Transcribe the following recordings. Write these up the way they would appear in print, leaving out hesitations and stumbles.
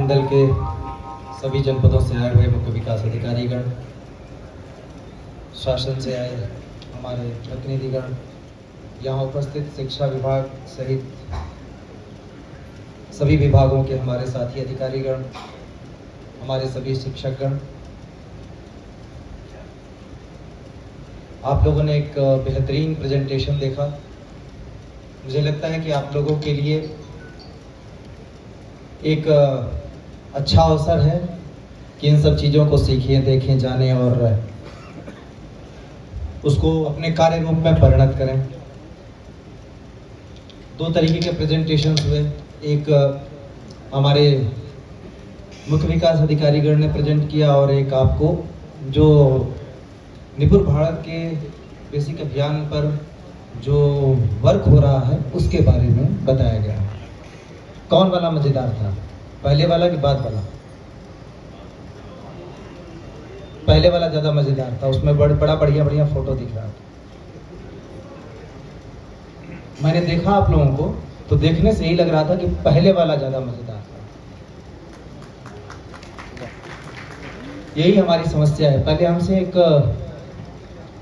मंडल के सभी जनपदों से आए हुए मुख्य विकास अधिकारीगण, शासन से आए हमारे प्रतिनिधिगण, यहाँ उपस्थित शिक्षा विभाग सहित सभी विभागों के हमारे साथी अधिकारीगण, हमारे सभी शिक्षकगण, आप लोगों ने एक बेहतरीन प्रेजेंटेशन देखा। मुझे लगता है कि आप लोगों के लिए एक अच्छा अवसर है कि इन सब चीज़ों को सीखें, देखें, जानें और उसको अपने कार्य रूप में परिणत करें। दो तरीके के प्रेजेंटेशंस हुए। एक हमारे मुख्य विकास अधिकारीगण ने प्रेजेंट किया और एक आपको जो निपुण भारत के बेसिक अभियान पर जो वर्क हो रहा है उसके बारे में बताया गया। कौन वाला मजेदार था, पहले वाला कि बाद वाला? पहले वाला ज्यादा मजेदार था, उसमें बड़ा बढ़िया बढ़िया फोटो दिख रहा था। मैंने देखा आप लोगों को तो देखने से ही लग रहा था कि पहले वाला ज्यादा मजेदार था। यही हमारी समस्या है। पहले हमसे एक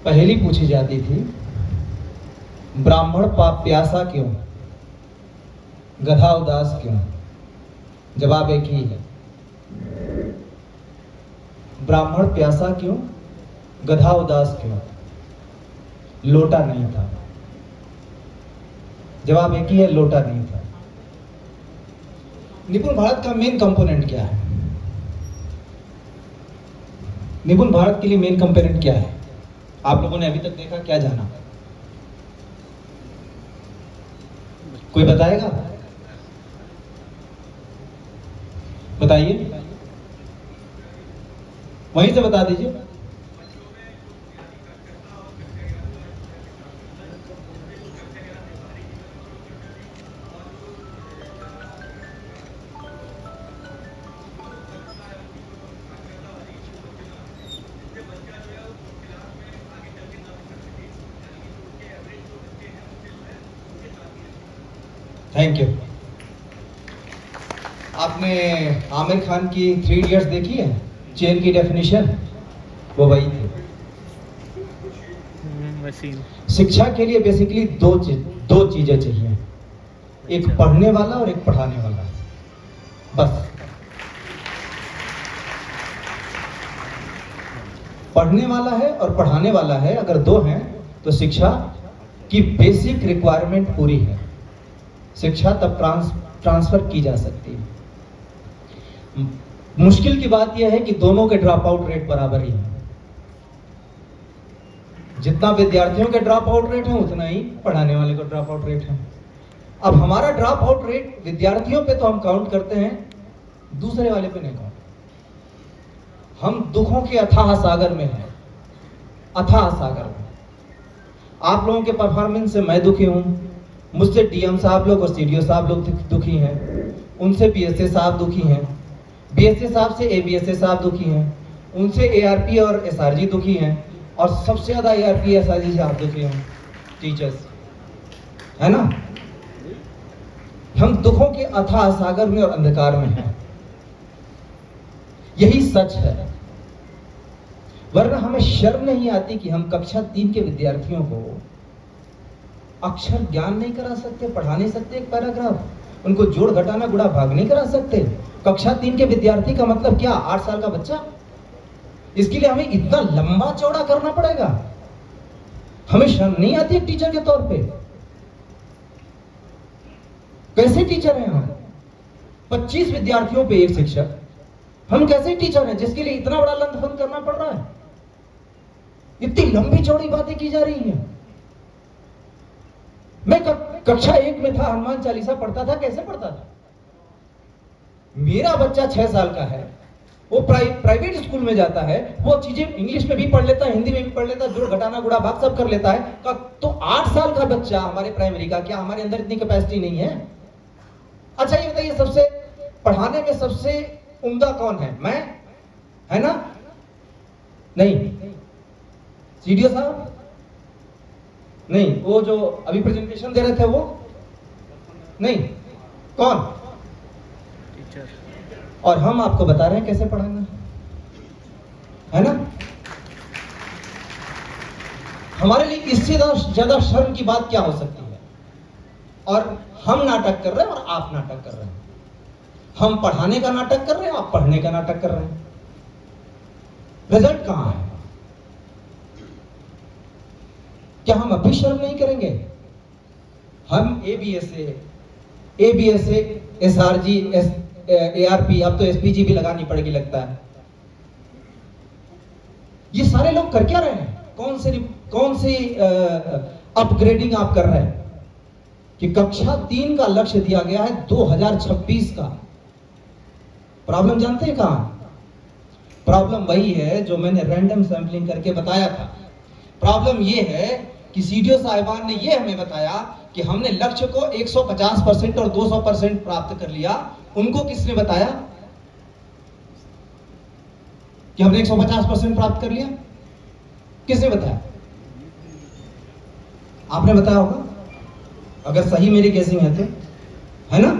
पहेली पूछी जाती थी, ब्राह्मण पाप प्यासा क्यों, गधा उदास क्यों? जवाब एक ही है, ब्राह्मण प्यासा क्यों, गधा उदास क्यों? लोटा नहीं था। जवाब एक ही है, लोटा नहीं था। निपुण भारत का मेन कंपोनेंट क्या है? निपुण भारत के लिए मेन कंपोनेंट क्या है? आप लोगों ने अभी तक देखा, क्या जाना? कोई बताएगा? बताइए, वहीं से बता दीजिए। Thank you. आपने आमिर खान की 3 इडियट्स देखी है? चेन की डेफिनेशन वो वही थी। शिक्षा के लिए बेसिकली दो चीजें चाहिए, एक पढ़ने वाला और एक पढ़ाने वाला, बस। पढ़ने वाला है और पढ़ाने वाला है, अगर दो हैं तो शिक्षा की बेसिक रिक्वायरमेंट पूरी है। शिक्षा तब ट्रांसफर की जा सकती है। मुश्किल की बात यह है कि दोनों के ड्रॉप आउट रेट बराबर ही है। जितना विद्यार्थियों के ड्रॉप आउट रेट है उतना ही पढ़ाने वाले का ड्रॉप आउट रेट है। अब हमारा ड्रॉप आउट रेट विद्यार्थियों पे तो हम काउंट करते हैं, दूसरे वाले पे नहीं काउंट। हम दुखों के अथाह सागर में हैं, अथाह सागर में। आप लोगों के परफॉर्मेंस से मैं दुखी हूं, मुझसे डीएम साहब लोग और सीडीओ साहब लोग दुखी हैं, उनसे बीएसए साहब दुखी हैं, बीएसए साहब से एबीएसए साहब दुखी हैं, उनसे एआरपी और एसआरजी दुखी हैं, और सबसे ज्यादा एआरपी एसआरजी से आप दुखी हैं, टीचर्स, है ना? हम दुखों के अथाह सागर में और अंधकार में हैं। यही सच है। वरना हमें शर्म नहीं आती कि हम कक्षा 3 के विद्यार्थियों को अक्षर ज्ञान नहीं करा सकते, पढ़ा नहीं सकते एक पैराग्राफ, उनको जोड़ घटाना गुणा भाग नहीं करा सकते। कक्षा 3 के विद्यार्थी का मतलब क्या? 8 साल का बच्चा। इसके लिए हमें इतना लंबा चौड़ा करना पड़ेगा? हमें शर्म नहीं आती एक टीचर के तौर पे? कैसे टीचर हैं हम? 25 विद्यार्थियों पे एक शिक्षक। हम कैसे टीचर हैं जिसके लिए इतना बड़ा लंदफंद करना पड़ रहा है? इतनी लंबी चौड़ी बातें की जा रही हैं। मैं कक्षा 1 में था, हनुमान चालीसा पढ़ता था। कैसे पढ़ता था? मेरा बच्चा 6 साल का है, वो प्राइवेट स्कूल में जाता है, वो चीजें इंग्लिश में भी पढ़ लेता है, हिंदी में भी पढ़ लेता है, जोड़ घटाना गुणा भाग सब कर लेता है। तो 8 साल का बच्चा हमारे प्राइमरी का, क्या हमारे अंदर इतनी कैपेसिटी नहीं है? अच्छा ये बताइए, सबसे पढ़ाने में सबसे उम्दा कौन है? मैं, है ना? नहीं। सीडीओ साहब नहीं, वो जो अभी प्रेजेंटेशन दे रहे थे वो नहीं। कौन? और हम आपको बता रहे हैं कैसे पढ़ाना है ना। हमारे लिए इससे ज्यादा शर्म की बात क्या हो सकती है। और हम नाटक कर रहे हैं और आप नाटक कर रहे हैं। हम पढ़ाने का नाटक कर रहे हैं, आप पढ़ने का नाटक कर रहे हैं। रिजल्ट कहां है? क्या हम अभी शर्म नहीं करेंगे? हम एबीएसए, एसआरजी, एआरपी, अब तो एसपीजी भी लगानी पड़ेगी लगता है। ये सारे लोग कर क्या रहे हैं? कौन सी अपग्रेडिंग आप कर रहे हैं कि कक्षा 3 का लक्ष्य दिया गया है 2026 का। प्रॉब्लम जानते हैं कहां? प्रॉब्लम वही है जो मैंने रैंडम सैंपलिंग करके बताया था। प्रॉब्लम ये है कि सीडीओ साहिबान ने ये हमें बताया कि हमने लक्ष्य को 150% और 200% प्राप्त कर लिया। उनको किसने बताया कि हमने 150% प्राप्त कर लिया? किसने बताया? आपने बताया होगा, अगर सही मेरी गेसिंग है तो, है ना।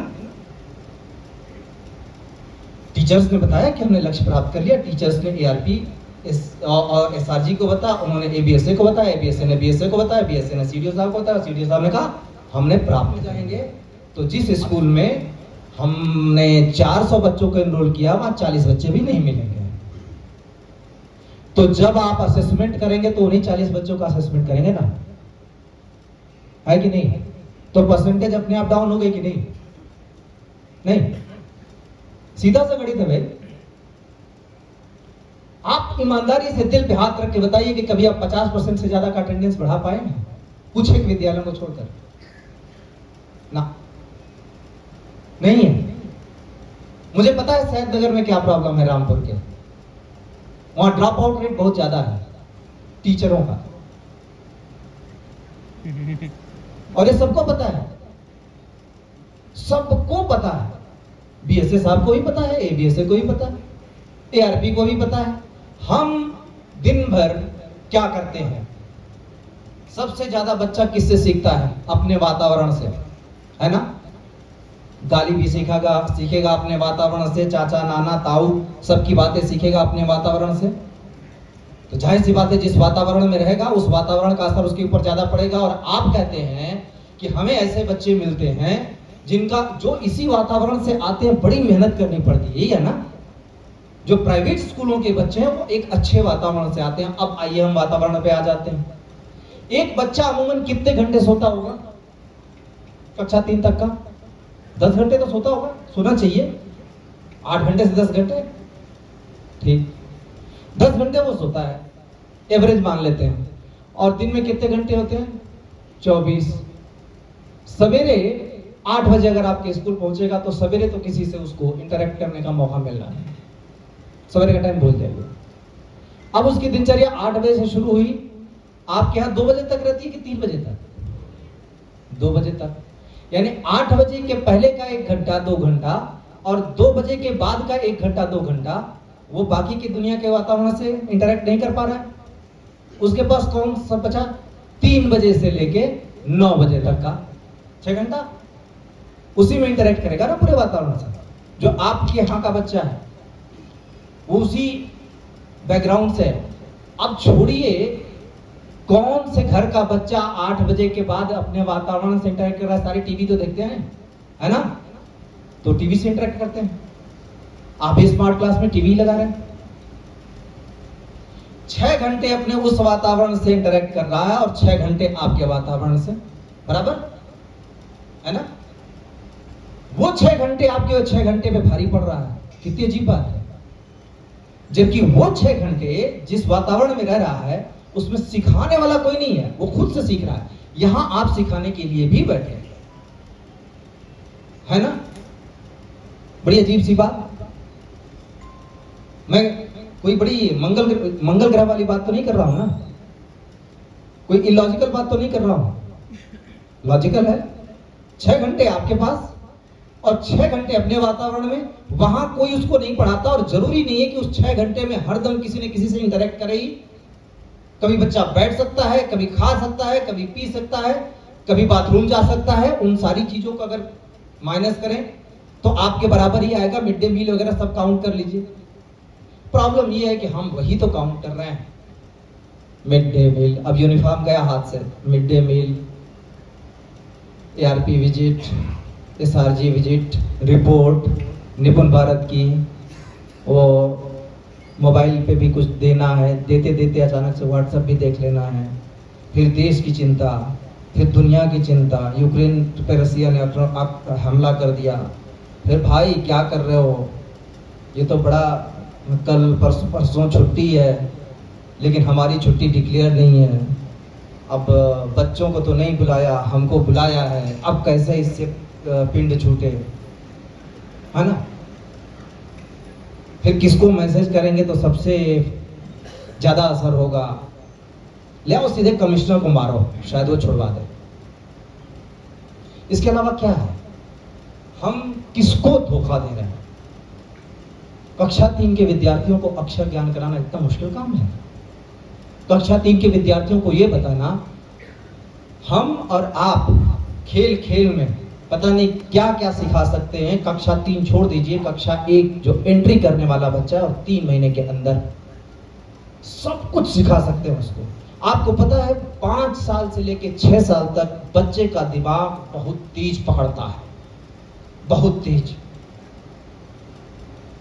टीचर्स ने बताया कि हमने लक्ष्य प्राप्त कर लिया। टीचर्स ने एआरपी और एसआरजी को बताया, उन्होंने एबीएसए को बताया, एबीएसए ने बीएसए को बताया, बीएसए ने सीडीओ साहब को बताया, सीडीओ साहब ने कहा हमने प्राप्त हो जाएंगे। तो जिस स्कूल में हमने 400 बच्चों को एनरोल किया वहां 40 बच्चे भी नहीं मिलेंगे। तो जब आप असेसमेंट करेंगे तो उन्हीं 40 बच्चों का असेसमेंट करेंगे ना, है कि नहीं? तो परसेंटेज अपने आप डाउन हो गई कि नहीं? नहीं, सीधा सा गणित है भाई। आप ईमानदारी से दिल पे हाथ रख के बताइए कि कभी आप 50% से ज्यादा का अटेंडेंस बढ़ा पाए हैं? कुछ एक विद्यालयों को छोड़कर ना, नहीं है। मुझे पता है सैयद नगर में क्या प्रॉब्लम है, रामपुर के वहां ड्रॉप आउट रेट बहुत ज्यादा है टीचरों का, और ये सबको पता है, सबको पता है। बीएसए साहब को भी पता है, एबीएसए को भी पता है, एआरपी को भी पता है। हम दिन भर क्या करते हैं? सबसे ज्यादा बच्चा किससे सीखता है? अपने वातावरण से, है ना। गाली भी सीखेगा अपने वातावरण से, चाचा नाना ताऊ सबकी बातें सीखेगा अपने वातावरण से। तो जाहिर सी बात है, जिस वातावरण में रहेगा उस वातावरण का असर उसके ऊपर ज्यादा पड़ेगा। और आप कहते हैं कि हमें ऐसे बच्चे मिलते हैं जो इसी वातावरण से आते हैं, बड़ी मेहनत करनी पड़ती है, यही है ना। जो प्राइवेट स्कूलों के बच्चे हैं वो एक अच्छे वातावरण से आते हैं। अब आइए हम वातावरण पे आ जाते हैं। एक बच्चा अमूमन कितने घंटे सोता होगा कक्षा 3 तक का? 10 घंटे तो सोता होगा, सोना चाहिए। 8 घंटे से 10 घंटे, ठीक, 10 घंटे वो सोता है, एवरेज मान लेते हैं। और दिन में कितने घंटे होते हैं? 24। सवेरे 8 बजे अगर आपके स्कूल पहुंचेगा तो सवेरे तो किसी से उसको इंटरेक्ट करने का मौका मिल रहा है, सवेरे का टाइम भूल जाइए। अब उसकी दिनचर्या 8 बजे से शुरू हुई, आपके यहाँ 2 बजे तक रहती है कि 3 बजे तक? 2 बजे तक। यानी 8 बजे के पहले का 1 घंटा 2 घंटा और 2 बजे के बाद का 1 घंटा 2 घंटा वो बाकी की दुनिया के वातावरण से इंटरेक्ट नहीं कर पा रहा है। उसके पास कौन सा बचा? 3 बजे से लेके 9 बजे तक का 6 घंटा उसी में इंटरेक्ट करेगा ना पूरे वातावरण से। जो आपके यहाँ का बच्चा है उसी बैकग्राउंड से। अब छोड़िए कौन से घर का बच्चा 8 बजे के बाद अपने वातावरण से इंटरेक्ट कर रहा है? सारे टीवी तो देखते हैं, है ना, तो टीवी से इंटरेक्ट करते हैं। आप भी स्मार्ट क्लास में टीवी लगा रहे हैं। 6 घंटे अपने उस वातावरण से इंटरेक्ट कर रहा है और 6 घंटे आपके वातावरण से, बराबर है ना। वो 6 घंटे आपके 6 घंटे पे भारी पड़ रहा है, कितनी अजीब बात है। जबकि वो 6 घंटे जिस वातावरण में रह रहा है उसमें सिखाने वाला कोई नहीं है, वो खुद से सीख रहा है। यहां आप सिखाने के लिए भी बैठे हैं, है ना। बड़ी अजीब सी बात। मैं कोई बड़ी मंगल ग्रह वाली बात तो नहीं कर रहा हूं ना, कोई इलॉजिकल बात तो नहीं कर रहा हूं, लॉजिकल है। 6 घंटे आपके पास और 6 घंटे अपने वातावरण में, वहां कोई उसको नहीं पढ़ाता। और जरूरी नहीं है कि उस 6 घंटे में हरदम किसी न किसी से इंटरेक्ट करे ही। कभी बच्चा बैठ सकता है, कभी खा सकता है, कभी पी सकता है, कभी बाथरूम जा सकता है। उन सारी चीजों को अगर माइनस करें तो आपके बराबर ही आएगा। मिड डे मील वगैरह सब काउंट कर लीजिए। प्रॉब्लम ये है कि हम वही तो काउंट कर रहे हैं। मिड डे मील, अब यूनिफॉर्म गया हाथ से, mid day meal, ARP visit, SRG visit, report, Nipun Bharat की, वो मोबाइल पे भी कुछ देना है, देते देते अचानक से व्हाट्सएप भी देख लेना है, फिर देश की चिंता, फिर दुनिया की चिंता, यूक्रेन पे रसिया ने हमला कर दिया, फिर भाई क्या कर रहे हो, ये तो बड़ा, कल परसों छुट्टी है लेकिन हमारी छुट्टी डिक्लेयर नहीं है, अब बच्चों को तो नहीं बुलाया, हमको बुलाया है, अब कैसे इससे पिंड छूटे, है ना। फिर किसको मैसेज करेंगे तो सबसे ज्यादा असर होगा, ले आओ सीधे कमिश्नर को मारो, शायद वो छुड़वा दे। इसके अलावा क्या है, हम किसको धोखा दे रहे हैं। कक्षा 3 के विद्यार्थियों को अक्षर ज्ञान कराना इतना मुश्किल काम है। कक्षा 3 के विद्यार्थियों को यह बताना, हम और आप खेल खेल में पता नहीं क्या क्या सिखा सकते हैं। कक्षा 3 छोड़ दीजिए, कक्षा 1 जो एंट्री करने वाला बच्चा है और 3 महीने के अंदर सब कुछ सिखा सकते हैं उसको। आपको पता है 5 साल से लेकर 6 साल तक बच्चे का दिमाग बहुत तेज पकड़ता है, बहुत तेज।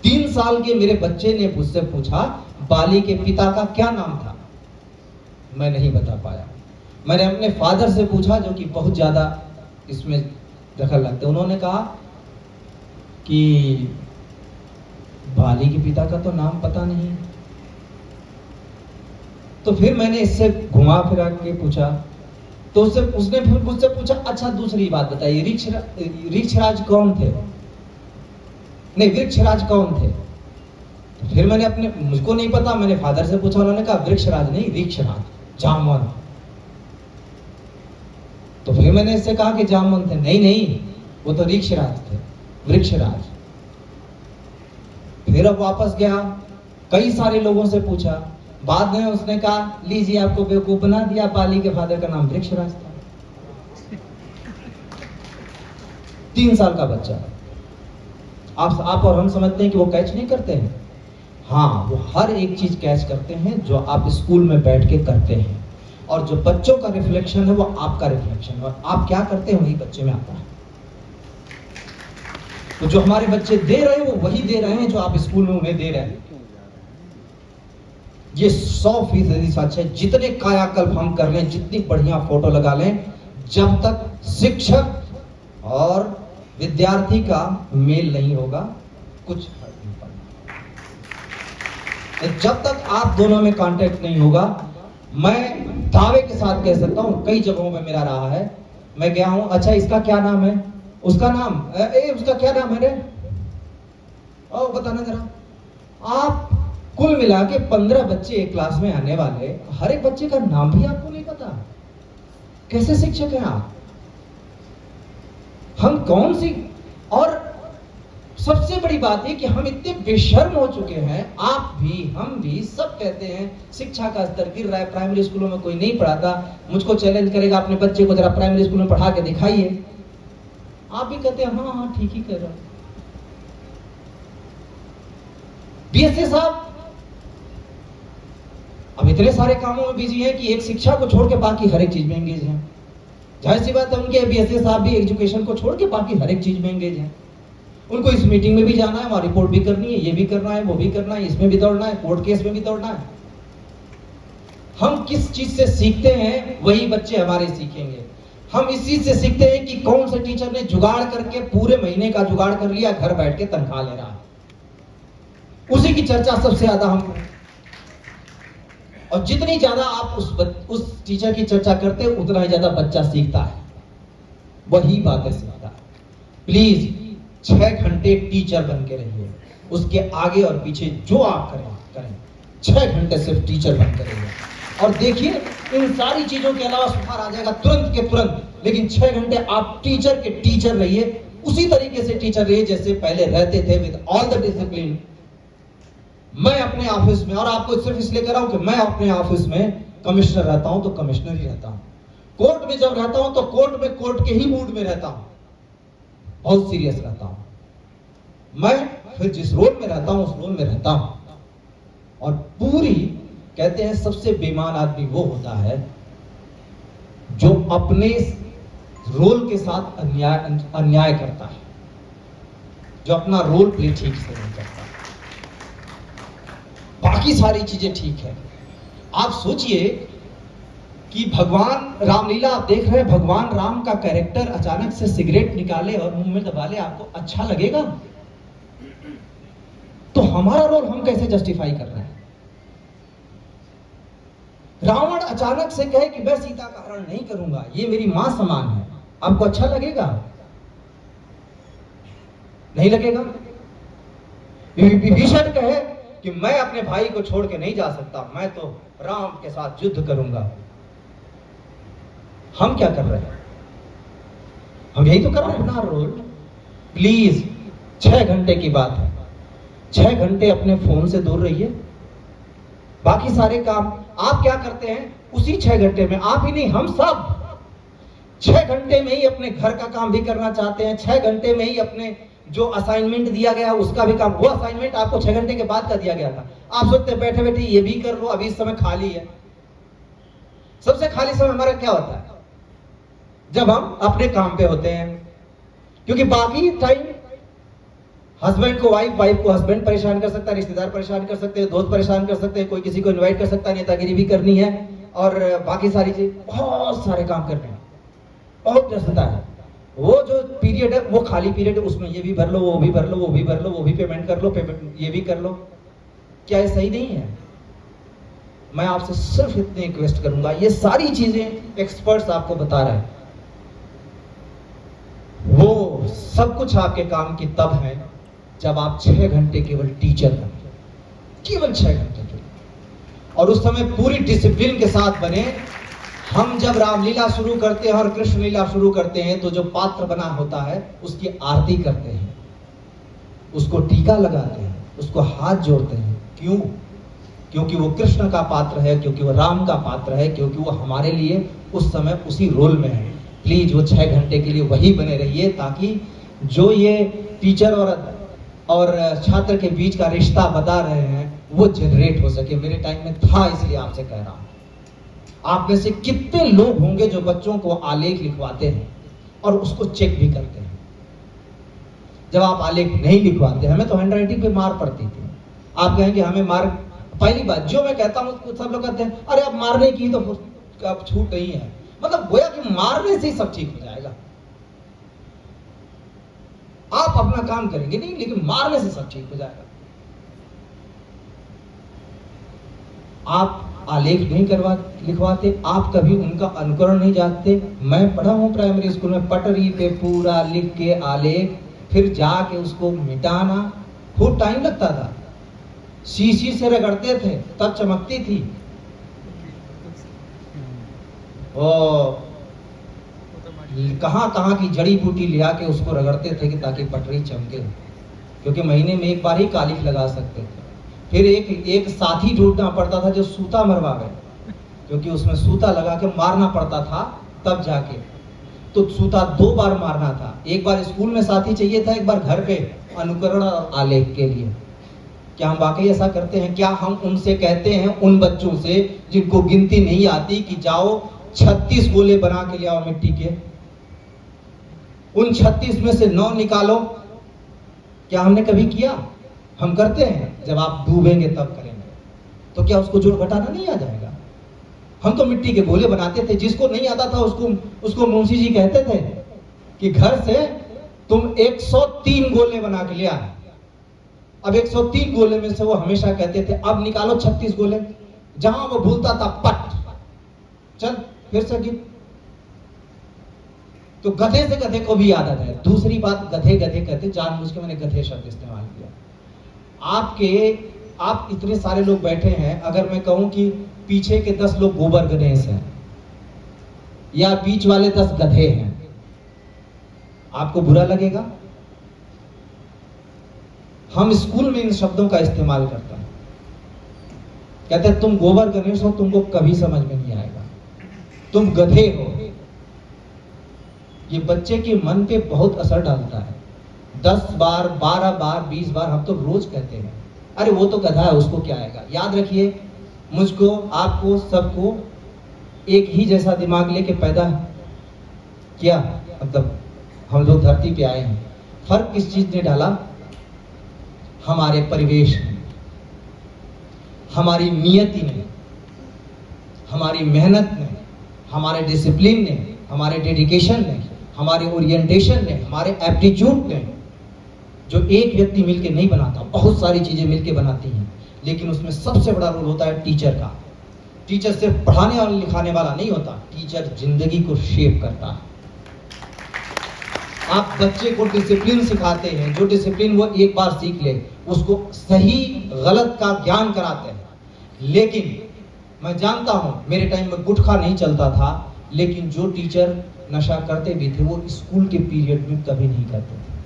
3 साल के मेरे बच्चे ने मुझसे पूछा बाली के पिता का क्या नाम था, मैं नहीं बता पाया। मैंने अपने फादर से पूछा जो कि बहुत ज्यादा इसमें दखल लगते, उन्होंने कहा कि बाली के पिता का तो नाम पता नहीं। तो फिर मैंने इससे घुमा फिरा के पूछा, तो उसने फिर मुझसे पूछा अच्छा दूसरी बात बताइए, वृक्षराज कौन थे, नहीं वृक्षराज कौन थे। तो फिर मैंने मुझको नहीं पता, मैंने फादर से पूछा, उन्होंने कहा वृक्षराज नहीं वृक्षराज, जामवन। तो फिर मैंने इससे कहा कि जामवन थे, नहीं वो तो वृक्षराज थे, वृक्षराज। फिर अब वापस गया, कई सारे लोगों से पूछा, बाद में उसने कहा लीजिए आपको बेवकूफ बना दिया, बाली के फादर का नाम वृक्षराज था। 3 साल का बच्चा। आप और हम समझते हैं कि वो कैच नहीं करते हैं। हाँ, वो हर एक चीज कैच करते हैं जो आप स्कूल में बैठ के करते हैं, और जो बच्चों का रिफ्लेक्शन है वो आपका रिफ्लेक्शन है, और आप क्या करते हैं वही बच्चे में आता है। तो जो हमारे बच्चे दे रहे हैं वो वही दे रहे हैं जो आप स्कूल में उन्हें दे रहे हैं। ये 100% सच है। जितने कायाकल्प हम कर लें, जितनी बढ़िया फोटो लगा लें, जब तक शिक्षक और विद्यार्थी का मेल नहीं होगा कुछ फर्क नहीं पड़ता। जब तक आप दोनों में कांटेक्ट नहीं होगा, मैं दावे के साथ कह सकता हूं, कई जगहों पे मेरा रहा है, मैं गया हूं, अच्छा इसका क्या नाम है, उसका नाम उसका क्या नाम है रे, ओ बताना जरा। आप कुल मिला के 15 बच्चे एक क्लास में आने वाले, हर एक बच्चे का नाम भी आपको नहीं पता, कैसे शिक्षक हैं आप। हम कौन सी, और सबसे बड़ी बात है कि हम इतने बेशर्म हो चुके हैं, आप भी हम भी सब कहते हैं शिक्षा का स्तर गिर रहा है, प्राइमरी स्कूलों में कोई नहीं पढ़ाता। मुझको चैलेंज करेगा अपने बच्चे को जरा प्राइमरी स्कूल में पढ़ा के दिखाइए, आप भी कहते हैं हाँ ठीक ही कह रहा। BSc साहब अब इतने सारे कामों में बिजी हैं कि एक शिक्षा को छोड़ के बाकी हर एक चीज में एंगेज हैं। जाहिर सी बात है उनके BSc साहब भी एजुकेशन को छोड़ के बाकी हर एक चीज में एंगेज हैं। उनको इस मीटिंग में भी जाना है, वहां रिपोर्ट भी करनी है, ये भी करना है, वो भी करना है, इसमें भी दौड़ना है, कोर्ट केस में भी दौड़ना है। हम किस चीज से सीखते हैं वही बच्चे हमारे सीखेंगे। हम इस चीज से सीखते हैं कि कौन से टीचर ने जुगाड़ करके पूरे महीने का जुगाड़ कर लिया, घर बैठ के तनख्वाह ले रहा है, उसी की चर्चा सबसे ज्यादा हम। और जितनी ज्यादा आप उस टीचर की चर्चा करते हैं उतना ही ज्यादा बच्चा सीखता है, वही बातें सीखता है। प्लीज 6 घंटे टीचर बन के रहिए, उसके आगे और पीछे जो आप करें 6 घंटे सिर्फ टीचर बन के रहिए, और देखिए इन सारी चीजों के अलावा सुधार आ जाएगा तुरंत के तुरंत। लेकिन 6 घंटे आप टीचर के टीचर रहिए, उसी तरीके से टीचर रहिए जैसे पहले रहते थे, विद ऑल द डिसिप्लिन। मैं अपने ऑफिस में, और आपको सिर्फ इसलिए कह रहा हूं कि मैं अपने ऑफिस में कमिश्नर रहता हूं तो कमिश्नर ही रहता हूं, कोर्ट में जब रहता हूं तो कोर्ट के ही मूड में रहता हूं, बहुत सीरियस रहता हूं। मैं फिर जिस रोल में रहता हूं उस रोल में रहता हूं। और पूरी, कहते हैं सबसे बेईमान आदमी वो होता है जो अपने रोल के साथ अन्याय करता है, जो अपना रोल प्ले ठीक से नहीं करता। बाकी सारी चीजें ठीक है। आप सोचिए कि भगवान रामलीला आप देख रहे हैं, भगवान राम का कैरेक्टर अचानक से सिगरेट निकाले और मुंह में दबा ले, आपको अच्छा लगेगा? तो हमारा रोल हम कैसे जस्टिफाई कर रहे हैं? रावण अचानक से कहे कि मैं सीता का हरण नहीं करूंगा, ये मेरी मां समान है, आपको अच्छा लगेगा? नहीं लगेगा। विभीषण कहे कि मैं अपने भाई को छोड़ के नहीं जा सकता, मैं तो राम के साथ युद्ध करूंगा। हम क्या कर रहे हैं? हम यही तो कर रहे हैं अपना रोल। प्लीज, 6 घंटे की बात है, 6 घंटे अपने फोन से दूर रहिए। बाकी सारे काम आप क्या करते हैं उसी 6 घंटे में? आप ही नहीं, हम सब 6 घंटे में ही अपने घर का काम भी करना चाहते हैं, 6 घंटे में ही अपने जो असाइनमेंट दिया गया उसका भी काम। वो असाइनमेंट आपको 6 घंटे के बाद का दिया गया था, आप सोचते बैठे बैठे ये भी कर लो, अभी इस समय खाली है। सबसे खाली समय हमारा क्या होता है? जब हम अपने काम पे होते हैं, क्योंकि बाकी टाइम हस्बैंड को वाइफ, वाइफ को हस्बैंड परेशान कर सकता है, रिश्तेदार परेशान कर सकते हैं, दोस्त परेशान कर सकते हैं, कोई किसी को इनवाइट कर सकता है, नेतागिरी भी करनी है और बाकी सारी चीज, बहुत सारे काम करने हैं, बहुत व्यस्तता है। वो जो पीरियड है वो खाली पीरियड है, उसमें ये भी भर लो, वो भी भर लो, वो भी भर लो, वो भी पेमेंट कर लो, पेमेंट ये भी कर लो। क्या ये सही नहीं है? मैं आपसे सिर्फ इतनी रिक्वेस्ट करूंगा, ये सारी चीजें एक्सपर्ट्स आपको बता रहे हैं, वो सब कुछ आपके काम की तब है जब आप 6 घंटे केवल टीचर बने, केवल 6 घंटे के, और उस समय पूरी डिसिप्लिन के साथ बने। हम जब रामलीला शुरू करते हैं और कृष्ण लीला शुरू करते हैं तो जो पात्र बना होता है उसकी आरती करते हैं, उसको टीका लगाते हैं, उसको हाथ जोड़ते हैं। क्यों? क्योंकि वो कृष्ण का पात्र है, क्योंकि वो राम का पात्र है, क्योंकि वो हमारे लिए उस समय उसी रोल में है। प्लीज वो 6 घंटे के लिए वही बने रहिए, ताकि जो ये टीचर और छात्र के बीच का रिश्ता बता रहे हैं वो जनरेट हो सके। मेरे टाइम में था, इसलिए आपसे कह रहा हूं। आप में से कितने लोग होंगे जो बच्चों को आलेख लिखवाते हैं और उसको चेक भी करते हैं? जब आप आलेख नहीं लिखवाते, हमें तो हैंडराइटिंग पे मार पड़ती थी। आप कहेंगे हमें मार, पहली बात जो मैं कहता हूं सब लोग कहते हैं अरे अब मारने की तो अब छूट नहीं है, मतलब गोया कि मारने से ही सब ठीक हो जाएगा। आप अपना काम करेंगे नहीं, लेकिन मारने से सब ठीक हो जाएगा। आप आलेख नहीं लिखवाते, आप कभी उनका अनुकरण नहीं जानते। मैं पढ़ा हूं प्राइमरी स्कूल में, पटरी पे पूरा लिख के आलेख, फिर जाके उसको मिटाना, खूब टाइम लगता था। शीशी से रगड़ते थे तब चमकती थी। कहां की जड़ी बूटी लिया के उसको रगड़ते थे कि ताकि पटरी चमके, क्योंकि महीने में एक बार ही कालिख लगा सकते थे। फिर एक साथी ढूंढना पड़ता था जो सूता मरवावे, क्योंकि उसमें सूता लगा के मारना पड़ता था तब जाके। तो सूता 2 बार मारना था, एक बार स्कूल में साथी चाहिए था, एक बार घर पे अनुकरण और आलेख के लिए। क्या हम वाकई ऐसा करते हैं? क्या हम उनसे कहते हैं, उन बच्चों से जिनको गिनती नहीं आती, कि जाओ 36 गोले बना के ले आओ मिट्टी के, उन 36 में से 9 निकालो? क्या हमने कभी किया? हम करते हैं। जब आप डूबेंगे तब करेंगे, तो क्या उसको जोड़ घटाना नहीं आ जाएगा? हम तो मिट्टी के गोले बनाते थे, जिसको नहीं आता था उसको मुंशी जी कहते थे कि घर से तुम 103 गोले बना के ले आए। अब 103 गोले में से वो हमेशा कहते थे अब निकालो 36 गोले। जहां वो भूलता था पट, चल फिर से गिन। तो गधे से गधे को भी आदत है। दूसरी बात, गधे गधे कहते, जानबूझ के मैंने गधे शब्द इस्तेमाल किया। आप इतने सारे लोग बैठे हैं, अगर मैं कहूं कि पीछे के 10 लोग गोबर गणेश हैं या बीच वाले 10 गधे हैं, आपको बुरा लगेगा? हम स्कूल में इन शब्दों का इस्तेमाल करते हैं, कहते हैं तुम गोबर गणेश हो, तुमको कभी समझ में नहीं आएगा, तुम गधे हो। ये बच्चे के मन पे बहुत असर डालता है। 10 बार, 12 बार, 20 बार हम तो रोज कहते हैं, अरे वो तो गधा है, उसको क्या आएगा। याद रखिए, मुझको, आपको, सबको एक ही जैसा दिमाग लेके पैदा किया, मतलब हम लोग धरती पे आए हैं। फर्क किस चीज ने डाला? हमारे परिवेश ने, हमारी नियति ने, हमारी मेहनत ने, हमारे डिसिप्लिन ने, हमारे डेडिकेशन ने, हमारे ओरिएंटेशन ने, हमारे एप्टीट्यूड ने। जो एक व्यक्ति मिलके नहीं बनाता, बहुत सारी चीजें मिलके बनाती हैं, लेकिन उसमें सबसे बड़ा रोल होता है टीचर का। टीचर सिर्फ पढ़ाने और लिखाने वाला नहीं होता, टीचर जिंदगी को शेप करता है। आप बच्चे को डिसिप्लिन सिखाते हैं, जो डिसिप्लिन वो एक बार सीख ले, उसको सही गलत का ज्ञान कराते हैं। लेकिन मैं जानता हूं, मेरे टाइम में गुटखा नहीं चलता था, लेकिन जो टीचर नशा करते भी थे, वो स्कूल के पीरियड में कभी नहीं करते थे,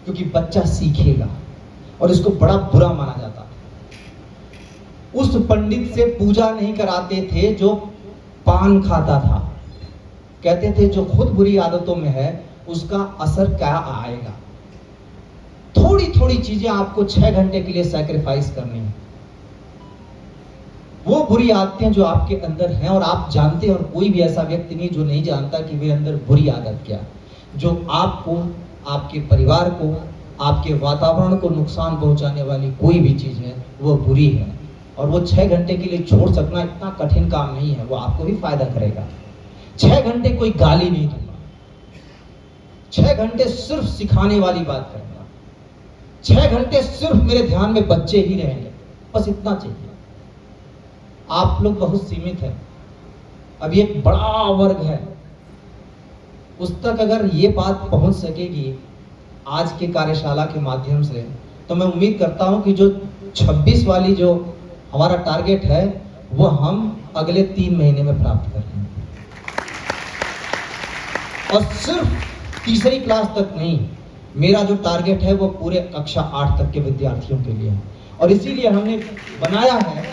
क्योंकि बच्चा सीखेगा और इसको बड़ा बुरा माना जाता था। उस पंडित से पूजा नहीं कराते थे जो पान खाता था। कहते थे जो खुद बुरी आदतों में है, उसका असर क्या आएगा। थोड़ी थोड़ी चीजें आपको 6 घंटे के लिए सैक्रिफाइस करनी है। वो बुरी आदतें जो आपके अंदर हैं और आप जानते हैं, और कोई भी ऐसा व्यक्ति नहीं जो नहीं जानता कि मेरे अंदर बुरी आदत क्या, जो आपको, आपके परिवार को, आपके वातावरण को नुकसान पहुंचाने वाली कोई भी चीज है, वो बुरी है। और वो 6 घंटे के लिए छोड़ सकना इतना कठिन काम नहीं है, वो आपको भी फायदा करेगा। 6 घंटे कोई गाली नहीं दूंगा, 6 घंटे सिर्फ सिखाने वाली बात करूंगा, 6 घंटे सिर्फ मेरे ध्यान में बच्चे ही रहेंगे, बस इतना चाहिए। आप लोग बहुत सीमित हैं, अब एक बड़ा वर्ग है, उस तक अगर ये बात पहुंच सकेगी आज के कार्यशाला के माध्यम से, तो मैं उम्मीद करता हूं कि जो 26 वाली जो हमारा टारगेट है, वो हम अगले 3 महीने में प्राप्त कर लेंगे। और सिर्फ तीसरी क्लास तक नहीं, मेरा जो टारगेट है वो पूरे कक्षा 8 तक के विद्यार्थियों के लिए है। और इसीलिए हमने बनाया है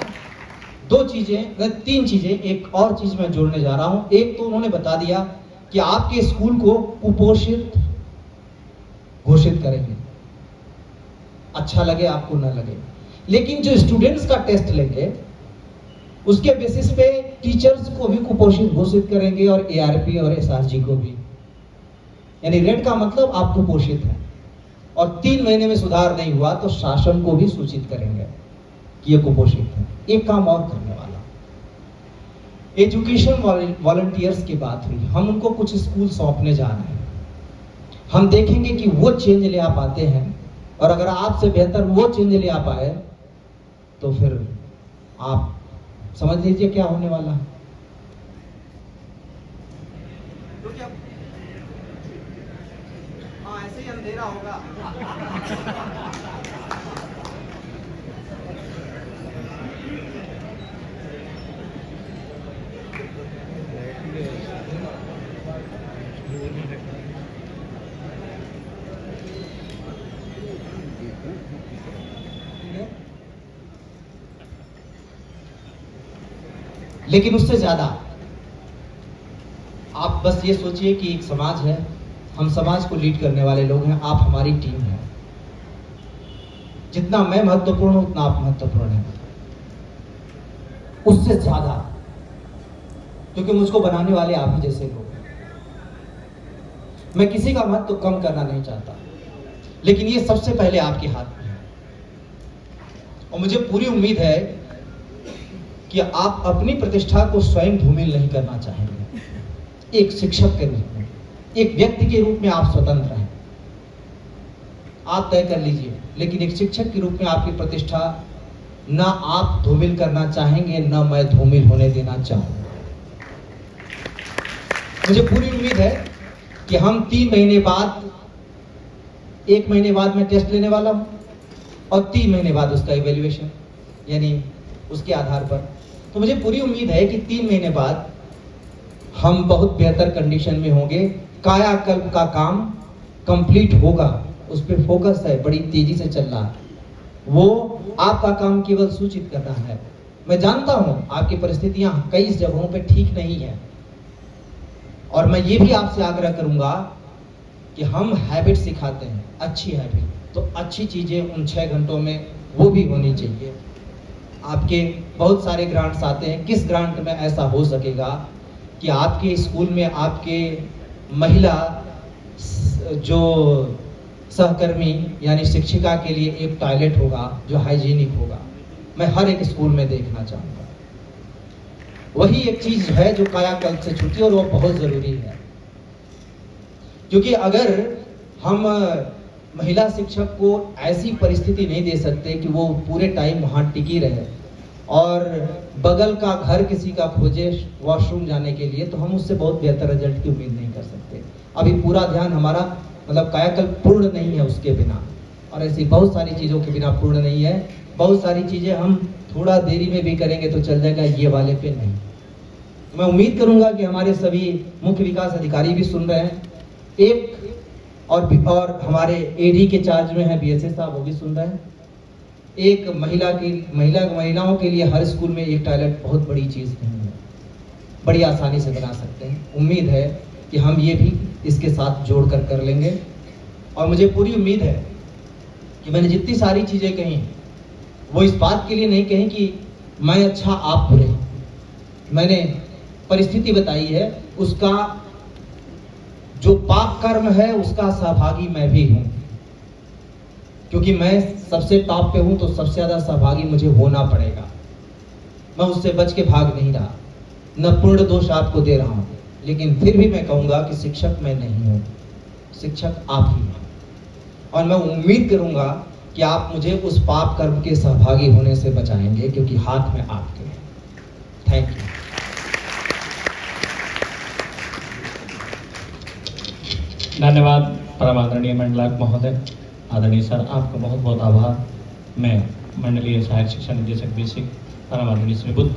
2 चीजें, 3 चीजें, एक और चीज मैं जोड़ने जा रहा हूं। एक तो उन्होंने बता दिया कि आपके स्कूल को कुपोषित घोषित करेंगे, अच्छा लगे आपको न लगे, लेकिन जो स्टूडेंट्स का टेस्ट लेंगे उसके बेसिस पे टीचर्स को भी कुपोषित घोषित करेंगे और एआरपी और एसआरजी को भी। यानी रेड का मतलब आप कुपोषित हैं, और 3 महीने में सुधार नहीं हुआ तो शासन को भी सूचित करेंगे कि ये कुपोषित है। एक काम और करने वाला, एजुकेशन वॉलंटियर्स की बात हुई, हम उनको कुछ स्कूल सौंपने जा रहे हैं। हम देखेंगे कि वो चेंज ले आ पाते हैं, और अगर आपसे बेहतर वो चेंज ले आ पाए तो फिर आप समझ लीजिए क्या होने वाला है। ऐसे ही अंधेरा होगा। लेकिन उससे ज्यादा आप बस ये सोचिए कि एक समाज है, हम समाज को लीड करने वाले लोग हैं, आप हमारी टीम है। जितना मैं महत्वपूर्ण हूं उतना आप महत्वपूर्ण हैं, उससे ज्यादा, क्योंकि मुझको बनाने वाले आप ही जैसे लोग हैं। मैं किसी का महत्व कम करना नहीं चाहता, लेकिन ये सबसे पहले आपके हाथ में है। और मुझे पूरी उम्मीद है कि आप अपनी प्रतिष्ठा को स्वयं धूमिल नहीं करना चाहेंगे। एक शिक्षक के रूप में, एक व्यक्ति के रूप में आप स्वतंत्र हैं, आप तय कर लीजिए, लेकिन एक शिक्षक के रूप में आपकी प्रतिष्ठा ना आप धूमिल करना चाहेंगे, ना मैं धूमिल होने देना चाहूंगा। मुझे पूरी उम्मीद है कि हम 3 महीने बाद, 1 महीने बाद मैं टेस्ट लेने वाला हूं, और 3 महीने बाद उसका इवैल्यूएशन, यानी उसके आधार पर। तो मुझे पूरी उम्मीद है कि 3 महीने बाद हम बहुत बेहतर कंडीशन में होंगे। कायाकल्प का काम कंप्लीट होगा, उस पर फोकस है, बड़ी तेजी से चल रहा है। वो आपका काम केवल सूचित करना है। मैं जानता हूं आपकी परिस्थितियां कई जगहों पे ठीक नहीं है, और मैं ये भी आपसे आग्रह करूंगा कि हम हैबिट सिखाते हैं, अच्छी हैबिट, तो अच्छी चीज़ें उन 6 घंटों में वो भी होनी चाहिए। आपके बहुत सारे ग्रांट्स आते हैं, किस ग्रांट में ऐसा हो सकेगा कि आपके स्कूल में आपके महिला जो सहकर्मी यानी शिक्षिका के लिए एक टॉयलेट होगा जो हाइजीनिक होगा, मैं हर एक स्कूल में देखना चाहूँगा। वही एक चीज़ है जो कायाकल्प से छूटी और वो बहुत ज़रूरी है, क्योंकि अगर हम महिला शिक्षक को ऐसी परिस्थिति नहीं दे सकते कि वो पूरे टाइम वहाँ टिकी रहे और बगल का घर किसी का खोजे वॉशरूम जाने के लिए, तो हम उससे बहुत बेहतर रिजल्ट की उम्मीद नहीं कर सकते। अभी पूरा ध्यान हमारा मतलब कायाकल्प पूर्ण नहीं है उसके बिना, और ऐसी बहुत सारी चीज़ों के बिना पूर्ण नहीं है। बहुत सारी चीज़ें हम थोड़ा देरी में भी करेंगे तो चल जाएगा, ये वाले पे नहीं। तो मैं उम्मीद करूंगा कि हमारे सभी मुख्य विकास अधिकारी भी सुन रहे हैं, एक और हमारे एडी के चार्ज में है बीएसए साहब, वो भी सुन रहे हैं। एक महिलाओं के लिए हर स्कूल में एक टॉयलेट बहुत बड़ी चीज़ नहीं है, बड़ी आसानी से बना सकते हैं। उम्मीद है कि हम ये भी इसके साथ जोड़कर कर लेंगे, और मुझे पूरी उम्मीद है कि मैंने जितनी सारी चीज़ें कही वो इस बात के लिए नहीं कही कि मैं अच्छा आप बुरे। मैंने परिस्थिति बताई है, उसका जो पाप कर्म है उसका सहभागी मैं भी हूं, क्योंकि मैं सबसे टॉप पे हूं तो सबसे ज्यादा सहभागी मुझे होना पड़ेगा। मैं उससे बच के भाग नहीं रहा, न पूर्ण दोष आपको दे रहा हूं, लेकिन फिर भी मैं कहूंगा कि शिक्षक मैं नहीं हूं, शिक्षक आप ही हैं। और मैं उम्मीद करूंगा कि आप मुझे उस पाप कर्म के सहभागी होने से बचाएंगे, क्योंकि हाथ में आपके हैं। Thank you. धन्यवाद परम आदरणीय मंडलायुक्त महोदय। आदरणीय सर, आपका बहुत बहुत आभार। मैं मंडलीय सहायक शिक्षा निदेशक बेसिक परम आदरणीय श्री बुद्ध